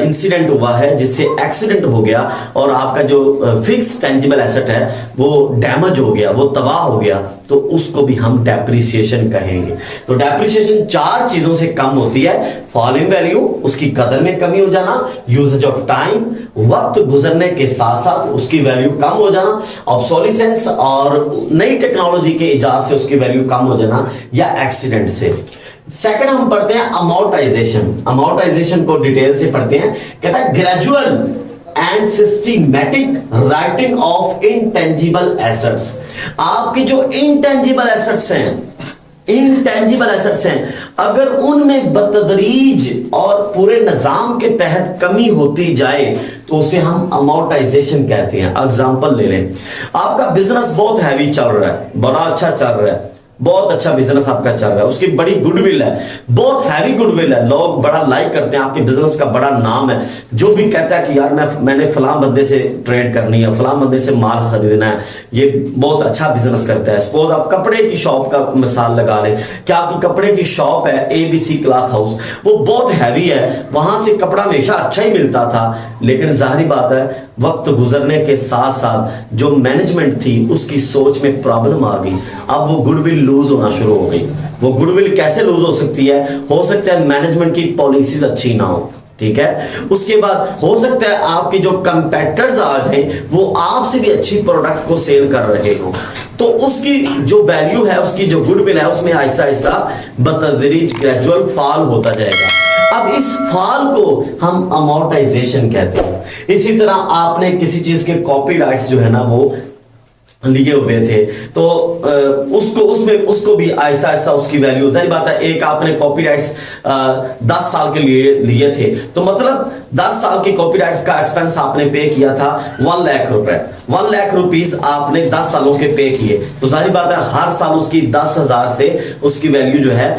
Speaker 1: इंसिडेंट हुआ है जिससे एक्सीडेंट हो गया और आपका जो फिक्स टेंजिबल एसेट है वो डैमेज हो गया, वो तबाह हो गया, तो उसको भी हम डेप्रिसिएशन कहेंगे। तो डेप्रिसिएशन 4 चीजों से कम होती है। फॉल इन वैल्यू, उसकी कदर में कमी हो जाना, यूजेज ऑफ टाइम, वक्त गुजरने के साथ साथ उसकी वैल्यू कम हो जाना, ऑब्सोलिसेंस और नई टेक्नोलॉजी के इजाद से उसकी वैल्यू कम हो जाना, या एक्सीडेंट से। सेकंड हम पढ़ते हैं अमोर्टाइजेशन। अमोर्टाइजेशन को डिटेल से पढ़ते हैं। कहता है gradual and systematic writing of intangible assets. आपके जो इंटेंजिबल एसेट्स हैं, अगर उनमें बतदरीज और पूरे निजाम के तहत कमी होती जाए तो उसे हम अमोर्टाइजेशन कहते हैं। एग्जांपल ले लें, आपका बिजनेस बहुत हैवी चल रहा है, बड़ा अच्छा चल रहा है, बहुत अच्छा बिजनेस आपका चल रहा है, उसकी बड़ी गुडविल है, बहुत हैवी गुडविल है, लोग बड़ा लाइक करते हैं, आपके बिजनेस का बड़ा नाम है। जो भी कहता है कि यार मैंने फलां बंदे से ट्रेड करनी है, फलां बंदे से माल खरीदना है, ये बहुत अच्छा बिजनेस करता है। सपोज आप कपड़े की शॉप का मिसाल लगा लें, क्या आपकी कपड़े की शॉप है ABC क्लॉथ हाउस, वो बहुत हैवी है, वहां से कपड़ा हमेशा अच्छा ही मिलता था, लेकिन जाहिर बात है वक्त गुजरने के साथ साथ जो मैनेजमेंट थी उसकी सोच में प्रॉब्लम आ गई, अब वो गुडविल लूज होना शुरू हो गई। वो गुडविल कैसे लूज हो सकती है? हो सकता है मैनेजमेंट की पॉलिसीज अच्छी ना हो, ठीक है। उसके बाद हो सकता है आपके जो कंपेटिटर्स आ जाए वो आपसे भी अच्छी प्रोडक्ट को सेल कर रहे हो, तो उसकी जो वैल्यू है, उसकी जो गुडविल है, उसमें आहिस्ता आहिस्ता बतदरीज ग्रेजुअल फॉल होता जाएगा। अब इस फॉल को हम अमोर्टाइजेशन कहते हैं। इसी तरह आपने किसी चीज के कॉपीराइट्स जो है ना वो लिए हुए थे, तो उसको भी ऐसा ऐसा उसकी वैल्यू, जाहिर बात है एक आपने कॉपीराइट्स 10 साल के लिए थे, तो मतलब 10 साल के कॉपीराइट्स का एक्सपेंस आपने पे किया था 1 लाख रुपए, 1 लाख रुपीस आपने 10 सालों के पे किए, तो जाहिर बात है हर साल उसकी 10,000 से उसकी वैल्यू जो है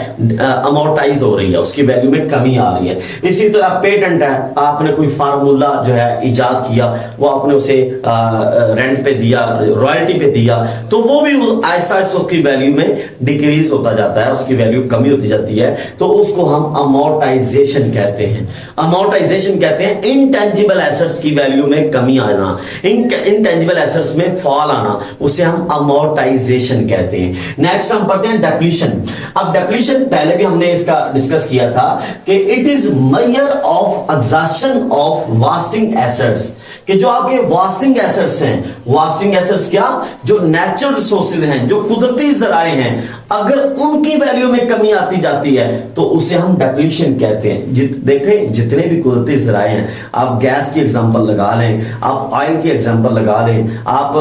Speaker 1: अमोर्टाइज हो रही है, उसकी वैल्यू में कमी आ रही है। इसी तरह पेटेंट है, आपने कोई फार्मूला जो है इजाद किया, वो आपने उसे रेंट पे दिया, रॉयल्टी पे दिया, तो वो भी ऐसा उसकी वैल्यू में डिक्रीज होता जाता है, उसकी वैल्यू कमी होती जाती है, तो उसको हम अमोर्टाइजेशन कहते हैं। अमोर्टाइजेशन कहते हैं इंटेंजिबल एसेट्स की वैल्यू में कमी आना, इंटेंजिबल एसेट्स में फॉल आना, उसे हम अमोर्टाइजेशन कहते हैं। नेक्स्ट हम पढ़ते हैं डेप्लीशन। अब डेप्लीशन पहले भी हमने इसका डिस्कस किया था कि it is measure of exhaustion of wasting assets, कि जो आपके वास्टिंग एसेट्स हैं, वास्टिंग एसेट्स क्या, जो नेचुरल रिसोर्सेज हैं, जो कुदरती जराए हैं, अगर उनकी वैल्यू में कमी आती जाती है तो उसे हम डेप्लीशन कहते हैं। देखें जितने भी कुदरती जराए हैं, आप गैस की एग्जांपल लगा लें, आप ऑयल की एग्जांपल लगा लें, आप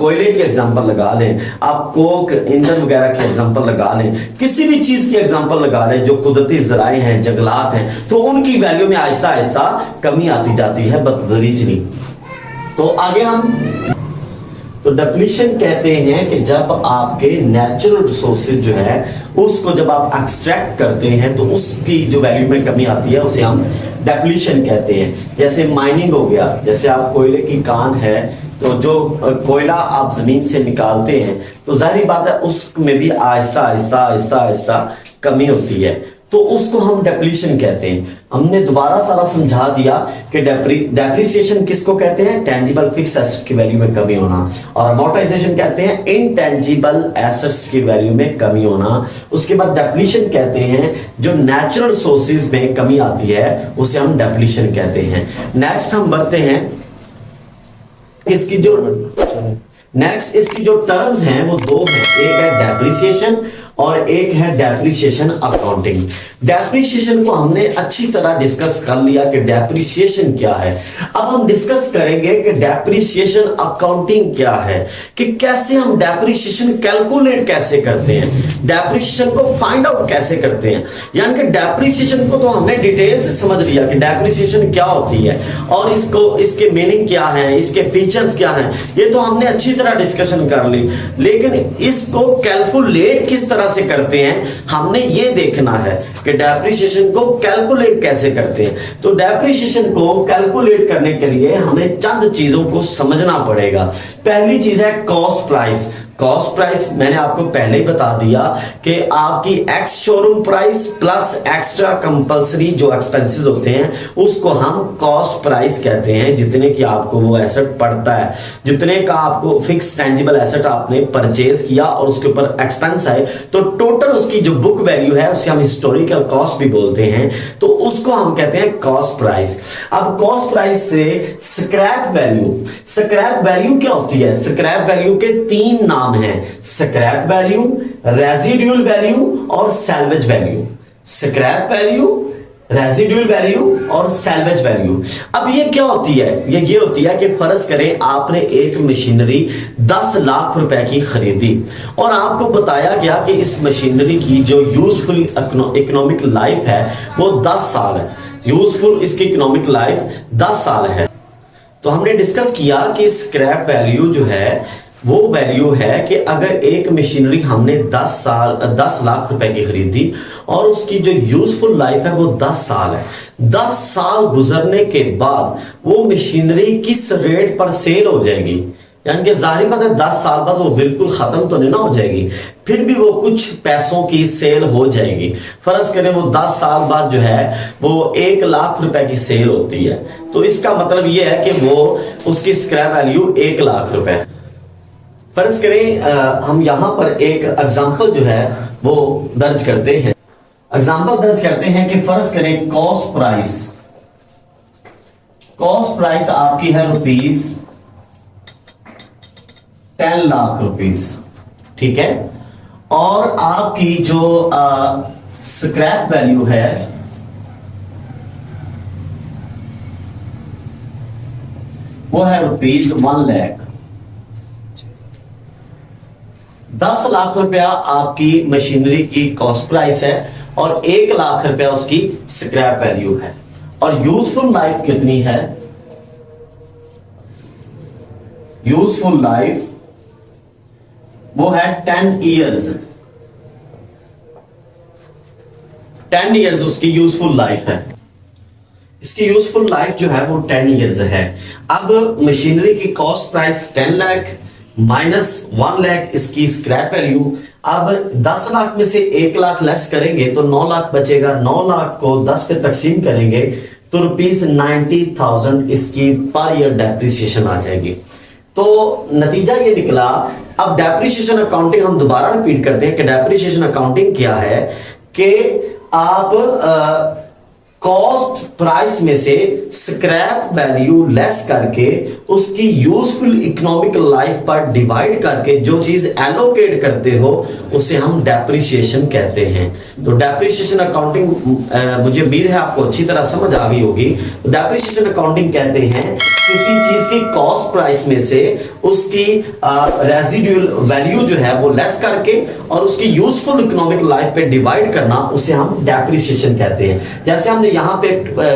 Speaker 1: कोयले की एग्जांपल लगा लें, आप कोक ईंधन वगैरह की एग्जांपल लगा लें, किसी भी चीज की एग्जांपल लगा लें, जो कुदरती जराए हैं, जंगलात हैं, तो उनकी वैल्यू में आहिस्ता आहिस्ता कमी आती जाती है बतदरीजनी। तो आगे हम तो डेप्लीशन कहते हैं कि जब आपके नेचुरल रिसोर्सेज जो है उसको जब आप एक्सट्रैक्ट करते हैं तो उसकी जो वैल्यू में कमी आती है, उसे हम डेप्लीशन कहते हैं। जैसे माइनिंग हो गया, जैसे आप कोयले की कान है, तो जो कोयला आप जमीन से निकालते हैं तो जाहिर बात है उसमें भी आहिस्ता आहिस्ता आहिस्ता आहिस्ता कमी होती है, तो उसको हम डेप्लीशन कहते हैं। हमने दोबारा सारा समझा दिया कि डेप्रिसिएशन किसको कहते हैं, टेंजिबल फिक्स एसेट की वैल्यू में कमी होना, और अमोर्टाइजेशन कहते हैं इनटेंजिबल एसेट्स की वैल्यू में कमी होना। उसके बाद डेप्लीशन कहते हैं जो नेचुरल सोर्सेज में कमी आती है उसे हम डेप्लीशन कहते हैं। नेक्स्ट हम बढ़ते हैं, इसकी जो टर्म्स हैं वो दो हैं, एक है डेप्रिसिएशन और एक है डेप्रिसिएशन अकाउंटिंग। डेप्रिसिएशन को हमने अच्छी तरह डिस्कस कर लिया कि डेप्रिसिएशन क्या है। अब हम डिस्कस करेंगे कि डेप्रिसिएशन अकाउंटिंग क्या है, कि कैसे हम डेप्रिसिएशन कैलकुलेट कैसे करते हैं, डेप्रिसिएशन को फाइंड आउट कैसे करते हैं। यानी कि डेप्रिसिएशन को तो हमने डिटेल से समझ लिया कि डेप्रिसिएशन क्या होती है और इसके मीनिंग क्या है, इसके फीचर्स क्या हैं, ये तो हमने अच्छी तरह डिस्कशन कर ली, लेकिन इसको कैलकुलेट किस तरह से करते हैं हमने ये देखना है कि डेप्रिसिएशन को कैलकुलेट कैसे करते हैं। तो डेप्रिसिएशन को कैलकुलेट करने के लिए हमें चंद चीजों को समझना पड़ेगा। पहली चीज है कॉस्ट प्राइस। कॉस्ट प्राइस मैंने आपको पहले ही बता दिया कि आपकी ex showroom price plus extra compulsory जो एक्सपेंसेस होते हैं उसको हम कॉस्ट प्राइस कहते हैं। जितने की आपको वो एसेट पड़ता है, जितने का आपको फिक्स टेंजिबल एसेट आपने परचेज किया और उसके ऊपर एक्सपेंस आए, तो टोटल उसकी जो बुक वैल्यू है उसे हम हिस्टोरिकल कॉस्ट भी बोलते हैं, तो उसको हम कहते हैं कॉस्ट प्राइस। अब कॉस्ट प्राइस से स्क्रैप वैल्यू क्या होती है? स्क्रैप वैल्यू के 3 नाम है, स्क्रैप वैल्यू, रेजिडुअल वैल्यू और salvage value. Scrap value, residual value और सैल्वेज वैल्यू। अब ये क्या होती है, ये होती है कि फर्ज करें आपने एक मशीनरी 10 लाख रुपए की खरीदी और आपको बताया गया कि इस मशीनरी की जो यूजफुल इकोनॉमिक लाइफ है वो 10 साल है। यूजफुल इसकी इकोनॉमिक लाइफ 10 साल है। तो हमने डिस्कस किया कि स्क्रैप वैल्यू जो है वो वैल्यू है कि अगर एक मशीनरी हमने 10 लाख रुपए की खरीदी और उसकी जो यूजफुल लाइफ है वो 10 साल है। 10 साल गुजरने के बाद वो मशीनरी किस रेट पर सेल हो जाएगी, यानी कि जाहिर बात है 10 साल बाद वो बिल्कुल खत्म तो नहीं ना हो जाएगी, फिर भी वो कुछ पैसों की सेल हो जाएगी। फर्ज करें वो 10 साल बाद जो है वो 1 लाख रुपए की सेल होती है, तो इसका मतलब ये है कि वो उसकी स्क्रैप वैल्यू 1 लाख रुपए है। फर्ज करें हम यहां पर एक एग्जांपल जो है वो दर्ज करते हैं। एग्जांपल दर्ज करते हैं कि फर्ज करें कॉस्ट प्राइस आपकी है रुपीस 10 लाख रुपीस, ठीक है, और आपकी जो स्क्रैप वैल्यू है वो है रुपीस 1 लाख। 10 लाख रुपया आपकी मशीनरी की कॉस्ट प्राइस है और 1 लाख रुपया उसकी स्क्रैप वैल्यू है, और यूजफुल लाइफ कितनी है? यूजफुल लाइफ वो है 10 ईयर्स। 10 ईयर्स उसकी यूजफुल लाइफ है। इसकी यूजफुल लाइफ जो है वो 10 ईयर्स है। अब मशीनरी की cost price 10 lakh minus 1 lakh इसकी स्क्रैप वैल्यू। अब 10 लाख में से 1 लाख लेस करेंगे तो 9 लाख बचेगा। 9 लाख को 10 पे तकसीम करेंगे तो रुपीस 90,000 इसकी पर ईयर डेप्रिसिएशन आ जाएगी। तो नतीजा ये निकला। अब डेप्रिसिएशन अकाउंटिंग हम दोबारा रिपीट करते हैं कि डेप्रिसिएशन अकाउंटिंग क्या है कि आप कॉस्ट प्राइस में से स्क्रैप वैल्यू लेस करके उसकी यूजफुल इकोनॉमिक लाइफ पर डिवाइड करके जो चीज एलोकेट करते हो उसे हम डेप्रिसिएशन कहते हैं। तो डेप्रिसिएशन अकाउंटिंग मुझे उम्मीद है आपको अच्छी तरह समझ आ गई होगी। तो डेप्रिसिएशन अकाउंटिंग कहते हैं किसी चीज की कॉस्ट प्राइस में से उसकी रेजिडुअल वैल्यू जो है वो लेस करके और उसकी यूजफुल इकोनॉमिक लाइफ पे डिवाइड करना, उसे हम डेप्रिसिएशन कहते हैं। जैसे हमने यहाँ पे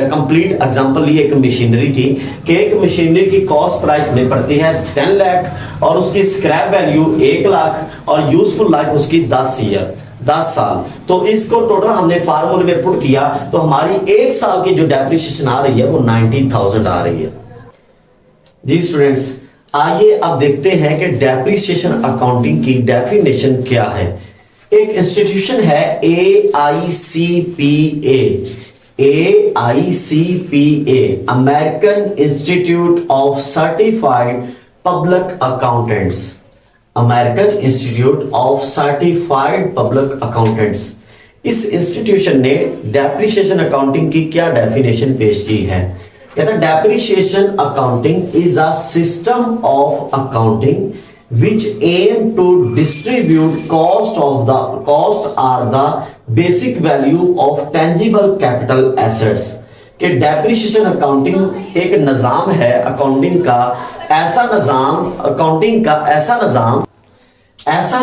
Speaker 1: कंप्लीट एग्जांपल ली एक मशीनरी की कि एक मशीनरी की कॉस्ट प्राइस में पड़ती है 10 लाख और उसकी स्क्रैप वैल्यू 1 लाख और यूजफुल लाइफ उसकी 10 साल। तो इसको टोटल हमने फार्मूले में पुट किया तो हमारी 1 साल की जो डेप्रिसिएशन आ रही है वो 90,000 आ रही है। जी स्टूडेंट्स, आइए अब देखते हैं कि डेप्रिसिएशन अकाउंटिंग की डेफिनेशन क्या है। एक इंस्टीट्यूशन है AICPA, American institute of certified public accountants. American institute of certified public accountants. इस इंस्टीट्यूशन ने डेप्रिसिएशन अकाउंटिंग की क्या डेफिनेशन पेश की है? कहता है depreciation accounting is a system of accounting which aim to distribute cost are the basic value of tangible capital assets। कि डेप्रिसिएशन अकाउंटिंग एक निजाम है अकाउंटिंग का, ऐसा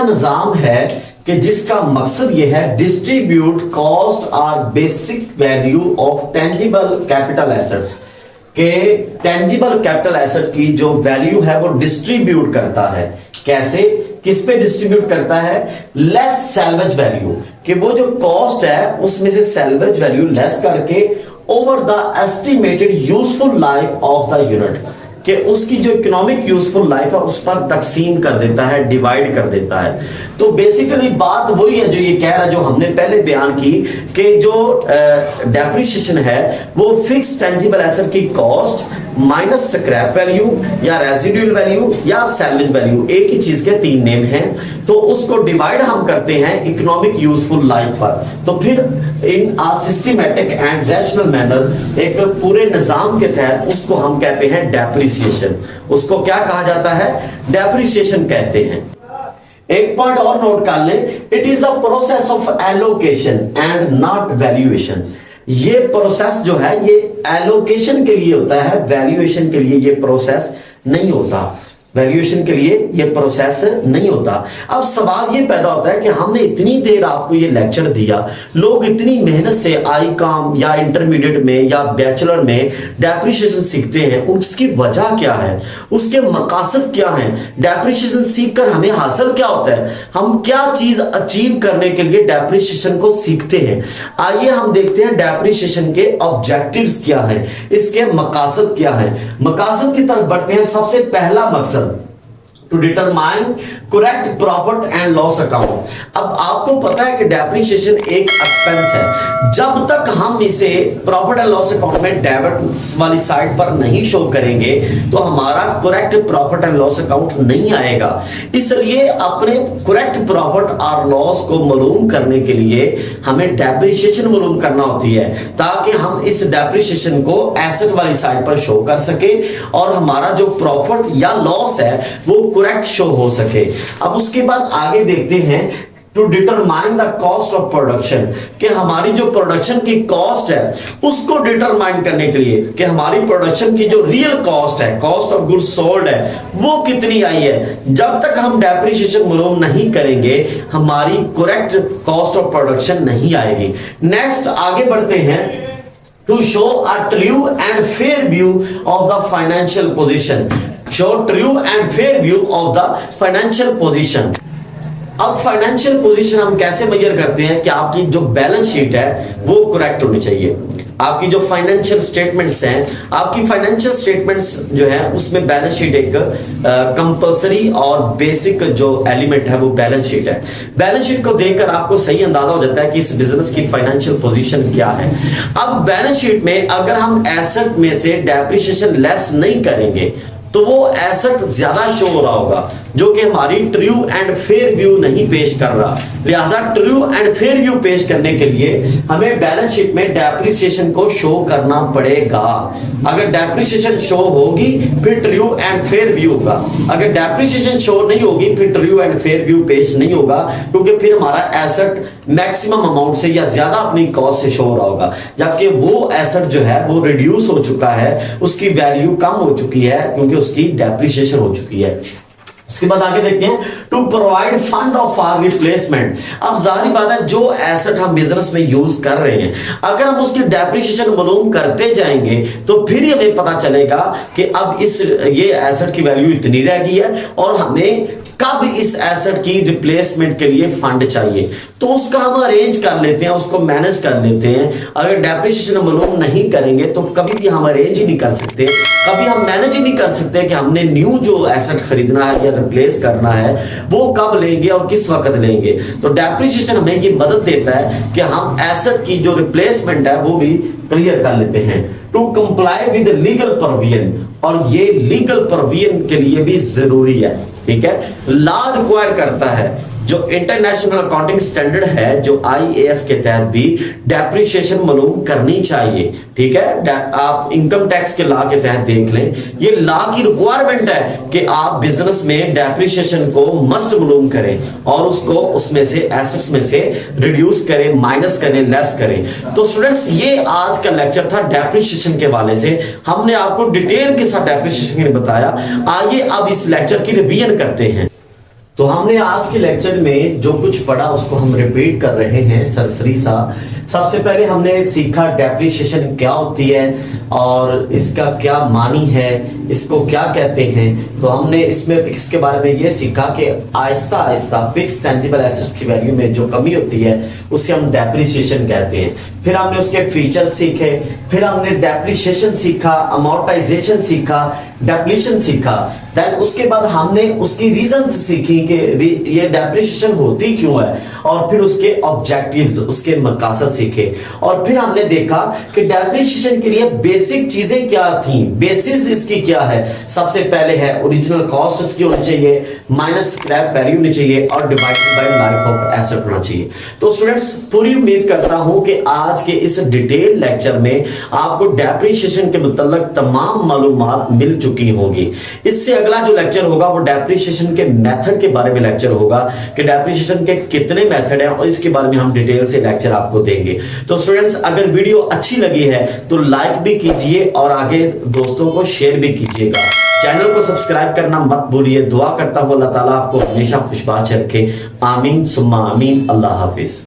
Speaker 1: निजाम है कि जिसका मकसद यह है distribute cost or basic value of tangible capital assets, के टेंजिबल कैपिटल एसेट की जो वैल्यू है वो डिस्ट्रीब्यूट करता है। कैसे, किस पे डिस्ट्रीब्यूट करता है? लेस सैल्वेज वैल्यू, कि वो जो कॉस्ट है उसमें से सैल्वेज वैल्यू लेस करके over the estimated useful life of the unit, कि उसकी जो इकोनॉमिक यूजफुल लाइफ है उस पर तकसीम कर देता है, डिवाइड कर देता है। तो बेसिकली बात वही है जो ये कह रहा है, जो हमने पहले बयान की कि जो डेप्रिसिएशन है वो फिक्स टेंजिबल एसेट की कॉस्ट माइनस स्क्रैप वैल्यू या रेजिडुअल वैल्यू या सैल्वेज वैल्यू, एक ही चीज के 3 नेम हैं, तो उसको डिवाइड हम करते हैं इकोनॉमिक यूजफुल लाइफ पर। तो फिर इन आ सिस्टमैटिक एंड रैशनल मैनर, एक पूरे निजाम के तहत उसको हम कहते हैं डेप्रिसिएशन। उसको क्या कहा जाता है? डेप्रिसिएशन कहते हैं। एक पॉइंट और नोट कर लें, it is a process of allocation and not valuation. ये प्रोसेस जो है ये एलोकेशन के लिए होता है, वैल्यूएशन के लिए ये प्रोसेस नहीं होता। वैल्यूएशन के लिए ये प्रोसेस नहीं होता। अब सवाल ये पैदा होता है कि हमने इतनी देर आपको ये लेक्चर दिया, लोग इतनी मेहनत से आईकॉम या इंटरमीडिएट में या बैचलर में डेप्रिसिएशन सीखते हैं, उसकी वजह क्या है, उसके मकासद क्या हैं, डेप्रिसिएशन सीखकर हमें हासिल क्या होता है, हम क्या चीज अचीव करने के लिए डेप्रिसिएशन को सीखते हैं। आइए हम देखते हैं डेप्रिसिएशन के ऑब्जेक्टिव्स क्या हैं, इसके मकासद क्या हैं। मकासद की तरफ बढ़ते हैं। सबसे पहला मकसद to determine correct profit and loss account. अब आपको पता है कि डेप्रिसिएशन एक एक्सपेंस है, जब तक हम इसे प्रॉफिट एंड लॉस अकाउंट में डेबिट वाली साइड पर नहीं शो करेंगे तो हमारा correct profit and loss account नहीं आएगा। इसलिए अपने करेक्ट प्रॉफिट और लॉस को मालूम करने के लिए हमें डेप्रिसिएशन मालूम करना होती है, ताकि हम इस डेप्रिसिएशन को एसेट वाली साइड पर शो कर सके और हमारा जो प्रॉफिट या लॉस है वो करेक्ट शो हो सके। अब उसके बाद आगे देखते हैं to determine the cost of production, कि हमारी जो प्रोडक्शन की कॉस्ट है उसको डिटरमाइन करने के लिए कि हमारी प्रोडक्शन की जो रियल कॉस्ट है, कॉस्ट ऑफ गुड्स सोल्ड है, वो कितनी आई है। जब तक हम डेप्रिसिएशन मालूम नहीं करेंगे हमारी करेक्ट कॉस्ट ऑफ प्रोडक्शन नहीं आएगी। नेक्स्ट आगे बढ़ते हैं to show a true and fair view of the financial position. Show true and fair view of the financial position. अब फाइनेंशियल पोजीशन हम कैसे मेजर करते हैं कि आपकी जो बैलेंस शीट है वो करेक्ट होनी चाहिए। आपकी जो फाइनेंशियल स्टेटमेंट्स हैं, आपकी फाइनेंशियल स्टेटमेंट्स जो है उसमें बैलेंस शीट एक कंपलसरी और बेसिक जो एलिमेंट है वो बैलेंस शीट है। बैलेंस शीट को देखकर आपको सही अंदाजा हो जाता है कि इस बिजनेस की फाइनेंशियल पोजीशन क्या है। अब बैलेंस शीट में अगर हम एसेट में से डेप्रिसिएशन लेस नहीं करेंगे तो वो एसेट ज्यादा शो हो रहा होगा, जो कि हमारी ट्रू एंड फेयर व्यू नहीं पेश कर रहा। लिहाजा ट्रू एंड फेयर व्यू पेश करने के लिए हमें बैलेंस शीट में डेप्रिसिएशन को शो करना पड़ेगा। अगर डेप्रिसिएशन शो होगी फिर ट्रू एंड फेयर व्यू होगा, अगर डेप्रिसिएशन शो नहीं होगी फिर ट्रू एंड फेयर व्यू पेश नहीं होगा, क्योंकि फिर हमारा एसेट मैक्सिमम अमाउंट से या ज्यादा अपनी कॉस्ट से शो हो रहा होगा, जबकि वो एसेट जो है वो रिड्यूस हो चुका है, उसकी वैल्यू कम हो चुकी है क्योंकि उसकी डेप्रिसिएशन हो चुकी है। उसके बाद आगे देखते हैं to provide fund of for replacement. अब जाहिर बात है जो एसेट हम बिजनेस में यूज कर रहे हैं अगर हम उसकी डेप्रिसिएशन मालूम करते जाएंगे तो फिर ही हमें पता चलेगा कि अब ये एसेट की वैल्यू इतनी रह गई है और हमें कब इस एसेट की रिप्लेसमेंट के लिए फंड चाहिए, तो उसका हम अरेंज कर लेते हैं, उसको मैनेज कर लेते हैं। अगर डेप्रिसिएशन मालूम नहीं करेंगे तो कभी भी हम अरेंज ही नहीं कर सकते, कभी हम मैनेज ही नहीं कर सकते कि हमने न्यू जो एसेट खरीदना है या रिप्लेस करना है वो कब लेंगे और किस वक्त लेंगे। तो डेप्रिसिएशन हमें ये मदद देता है कि हम एसेट की जो रिप्लेसमेंट है वो भी क्लियर कर लेते हैं। To comply with legal provision, और ये लीगल प्रोविजन के लिए भी जरूरी है, ठीक है। लॉ रिक्वायर करता है, जो इंटरनेशनल अकाउंटिंग स्टैंडर्ड है जो IAS के तहत भी डेप्रिसिएशन मालूम करनी चाहिए, ठीक है। आप इनकम टैक्स के लॉ के तहत देख लें, ये लॉ की रिक्वायरमेंट है कि आप बिजनेस में डेप्रिसिएशन को मस्ट मालूम करें और उसको उसमें से एसेट्स में से रिड्यूस करें, माइनस करें, लेस करें। तो स्टूडेंट्स ये आज का लेक्चर था डेप्रिसिएशन के हवाले से, हमने आपको डिटेल के साथ डेप्रिसिएशन के बताया। आइए अब इस लेक्चर की रिवीजन करते हैं। तो हमने आज के लेक्चर में जो कुछ पढ़ा उसको हम रिपीट कर रहे हैं सरसरी सा। सबसे पहले हमने सीखा डेप्रिसिएशन क्या होती है और इसका क्या मानी है, इसको क्या कहते हैं। तो हमने इसके बारे में ये सीखा कि Aahista Aahista fix tangible assets की वैल्यू में जो कमी होती है उसे हम डेप्रिसिएशन कहते हैं। फिर हमने उसके फीचर्स सीखे, फिर हमने डेप्रिसिएशन सीखा, अमोर्टाइजेशन सीखा, डेप्लीशन सीखा। देन उसके बाद हमने उसकी रीजंस सीखी कि ये डेप्रिसिएशन होती क्यों है, और फिर उसके ऑब्जेक्टिव्स, उसके मकासद सीखे। और फिर हमने देखा कि डेप्रिसिएशन के लिए बेसिक चीजें क्या थी, बेसिस इसकी क्या है। सबसे पहले है ओरिजिनल कॉस्ट इसकी होनी चाहिए, माइनस स्क्रैप वैल्यू होनी चाहिए और divided by life of asset होना चाहिए। तो स्टूडेंट्स पूरी उम्मीद करता हूं कि आज के इस डिटेल लेक्चर में आपको डेप्रिसिएशन के मुतल्लिक तमाम मालूमात मिल चुकी होगी। इससे अगला जो लेक्चर होगा वो डेप्रिसिएशन के मेथड के बारे में लेक्चर होगा कि डेप्रिसिएशन के कितने मेथड हैं और इसके बारे में हम डिटेल से लेक्चर आपको देंगे। देंगे। तो स्टूडेंट्स, अगर वीडियो अच्छी लगी है तो लाइक भी कीजिए और आगे दोस्तों को शेयर भी कीजिएगा। चैनल को सब्सक्राइब करना मत भूलिए। दुआ करता हूं अल्लाह ताला आपको हमेशा खुशबाश रखे। आमीन सुम्मा आमीन। अल्लाह हाफिज।